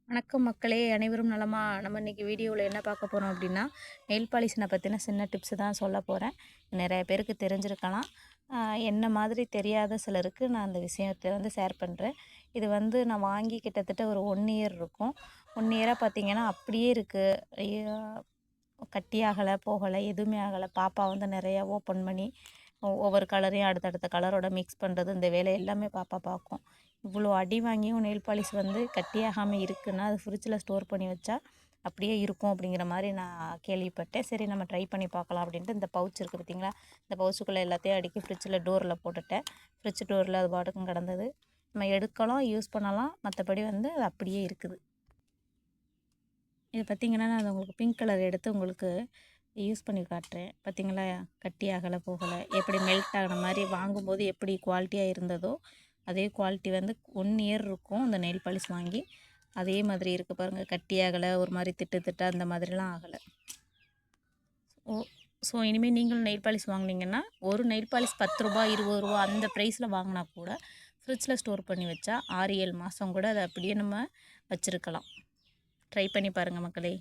வணக்கம் மக்களே, அனைவரும் நலமா? நம்ம இன்றைக்கி வீடியோவில் என்ன பார்க்க போகிறோம் அப்படின்னா, நெயில் பாலிஷனை பற்றின சின்ன டிப்ஸு தான் சொல்ல போகிறேன். நிறைய பேருக்கு தெரிஞ்சிருக்கலாம். என்ன மாதிரி தெரியாத சிலருக்கு நான் அந்த விஷயத்தை ஷேர் பண்ணுறேன். இது நான் வாங்கி கிட்டத்தட்ட ஒரு 1 இயர் இருக்கும். 1 இயராக பார்த்தீங்கன்னா அப்படியே இருக்குது. கட்டியாகலை, போகலை, எதுவுமே ஆகலை. பாப்பா நிறையா ஓப்பன் பண்ணி ஒவ்வொரு கலரையும் அடுத்தடுத்த கலரோட மிக்ஸ் பண்ணுறது, இந்த வேலை எல்லாமே பாப்பா பார்க்கும். இவ்வளோ அடி வாங்கியும் நெயில் பாலிஷ் கட்டியாகாமல் இருக்குன்னா அது ஃப்ரிட்ஜில் ஸ்டோர் பண்ணி வச்சா அப்படியே இருக்கும் அப்படிங்கிற மாதிரி நான் கேள்விப்பட்டேன். சரி, நம்ம ட்ரை பண்ணி பார்க்கலாம் அப்படின்ட்டு இந்த பவுச் இருக்குது பார்த்திங்களா, இந்த பவுச்சுக்குள்ளே எல்லாத்தையும் அடுக்கி ஃப்ரிட்ஜில் டோரில் போட்டுட்டேன். ஃப்ரிட்ஜ் டோரில் அது பாட்டுக்கும் கிடந்தது. நம்ம எடுக்கலாம், யூஸ் பண்ணலாம். மற்றபடி அது அப்படியே இருக்குது. இது பார்த்திங்கன்னா நான் உங்களுக்கு பிங்க் கலர் எடுத்து உங்களுக்கு யூஸ் பண்ணி காட்டுறேன். பார்த்திங்களா, கட்டி ஆகலை, போகலை, எப்படி மெல்ட் ஆகின மாதிரி வாங்கும்போது எப்படி குவாலிட்டியாக இருந்ததோ அதே குவாலிட்டி 1 இயர் இருக்கும். அந்த நெயில் பாலிஷ் வாங்கி அதே மாதிரி இருக்குது பாருங்கள். கட்டி ஆகலை, ஒரு மாதிரி திட்டு திட்டு அந்த மாதிரிலாம் ஆகலை. ஸோ இனிமேல் நீங்களும் நெயில் பாலிஷ் வாங்கினீங்கன்னா ஒரு நெயில் பாலிஷ் 10 ரூபா 20 ரூபா அந்த ப்ரைஸில் வாங்கினா கூட ஃப்ரிட்ஜில் ஸ்டோர் பண்ணி வச்சா 6-7 மாதம் கூட அதை அப்படியே நம்ம வச்சுருக்கலாம். ட்ரை பண்ணி பாருங்கள் மக்களே.